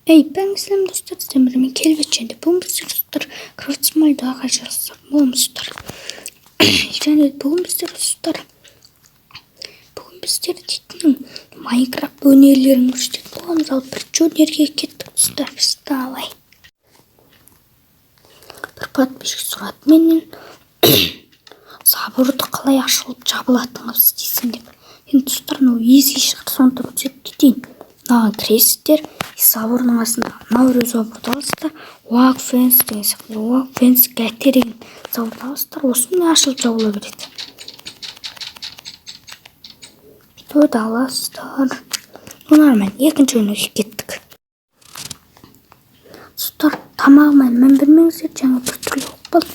Эй, ben sizlerle dostlar istemiyorum. Kelbetçende bu dostlar kırıtmayı daha kaçırırsak bu dostlar. Yani bu dostlar. Bugün bizler dedim Minecraft önerilerini gösterdik. Bu misal bir öneriye kettik dostlar biz davay. Bir patmış surat menin sabırdı қалай ашылып жабылатыныңыз дейсің деп. Енді достар мынау еске шығар сонда көрсетіп кетейін. Мынаған кіресіздер, сабырның астында мынау біреу забырды аласыздар. Walk fence деген сияқты. Walk fence гәте деген забырды аласыздар. Осымен ашылып жабыла береді. Böyle alасыздар. Онармен екінші өнерге кеттік. Достар, тамағыма мән бермеңіздер, жаңа бір түрлі болып қалды.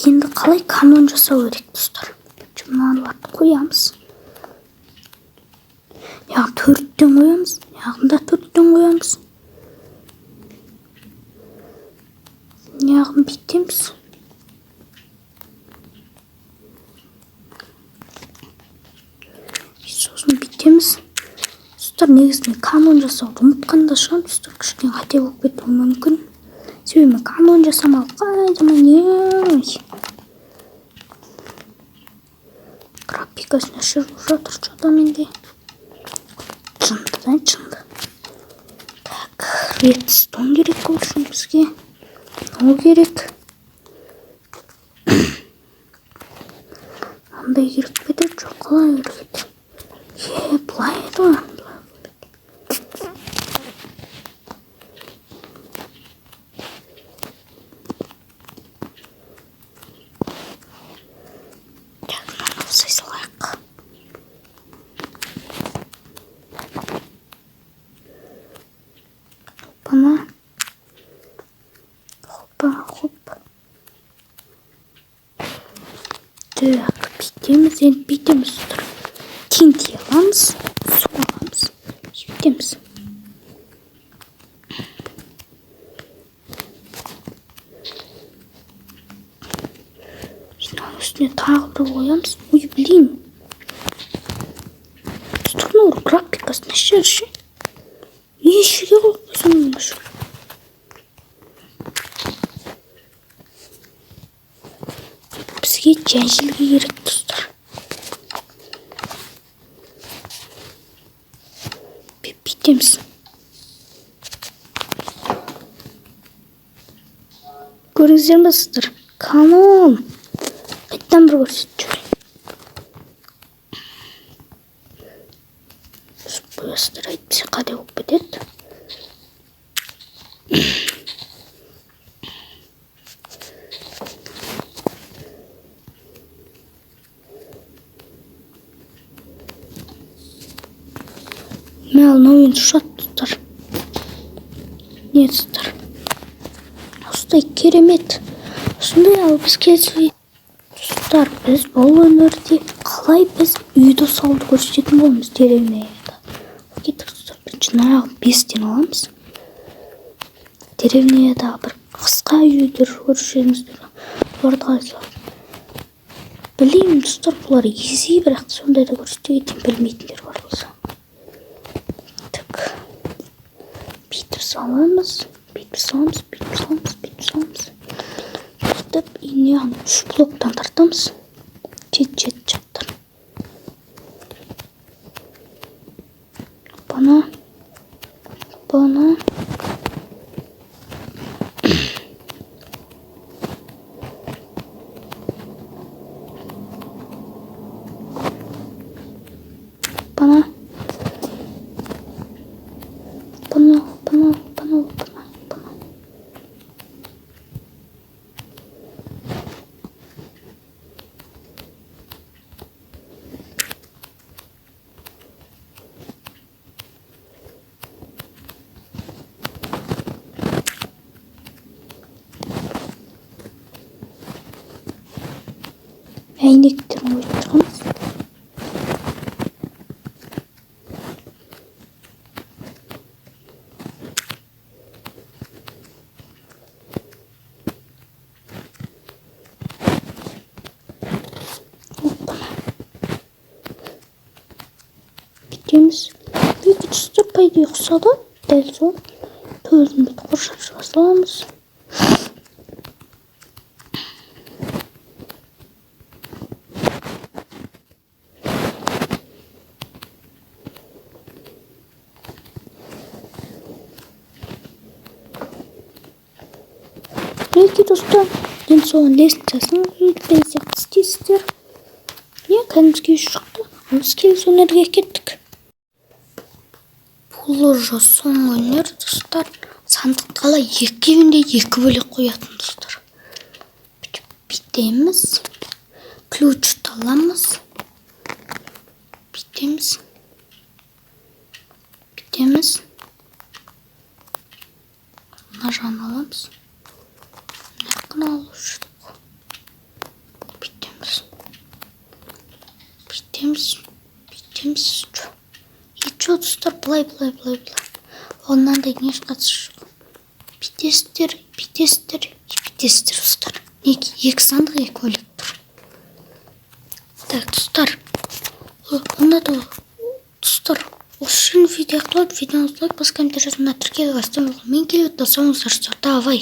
Енді қалай канон жасау керек достар. Мыналарды қоямыз. Яғын төрттен қоямыз. Яғында төрттен қоямыз. Яғын бүйтеміз. Сосын бүйтеміз. Достар, негізінен канон жасауды ұмытқанда шығам. Достар, кішкене қате болып кетуі мүмкін. Себебі мен канон жасамалы қайдамын. Графикасына шығып жатыр что-то менде. Чынды. Так, редстон керек ол үшін бізге. Ол керек. Андай керек беді, жоқ қалай керек. Былай еді. Бана. Хоп. Так, бүйтеміз, енді бүйтеміз. Теңдей аламыз, су аламыз, бүйтеміз. Соның үстіне тағы бір қоямыз. Ой, блин. Тұтыну графикасына шерші. Ешіге қойсын мүшір. Бізге жәжілге керек достар. Бүйтеміз. Көріңіздер ме сіздер? Канон. Қайттан бір көрсетіп жүрейін. Бұясыздар айтпесе қаде болып кетеді. Мен алын ойын ұшат тұтар. Не тұтар? Осындай керемет. Осындай ал біз кезі. Тұтар, біз бұл өнерде қалай біз үйді салды көрсететін болымыз деревняда. Кеттік тұтар, бірінші нарағы 5-тен аламыз. Деревняда бір қысқа үйдер көрсетіңіздер. Бұларды қалай. Білеймін тұтар, бұлар ези, бірақ сондай да көрсететін білмейтіндер бар болса. Саламыз. Сөйтіп, яғни 3 блоктан тартамыз. Жет жақтар. Бана. Әйнектерін қойып тұрғанбыз. Кетеміз. Бүйтіп по идее ұқсады. Дәл сол. Көзін бүйтіп қоршап шыға саламыз. Мінекей достар, енді соған лестницасын деген сияқты істейсіздер. Міне кәдімгідей шықты. Біз келесі өнерге кеттік. Бұл уже соңғы өнер достар. Сандықты қалай екеуінде екі бөлек қоятын достар. Бүйтеміз. Ключты аламыз. Бүйтеміз. Мына жағын аламыз. Мына алушы. Бүйтеміз. И что достар, былай. Оннандай не қатысы жоқ. Бүйтесіздер достар. Екі сандық екі бөлек тұр. Так, достар. Онда да достар. Осы видео аяқталады. Видеоңызды лайк басып комментарий жазыңыздар. Тіркеліп астан мен келіп отырсаңыздар. Давай.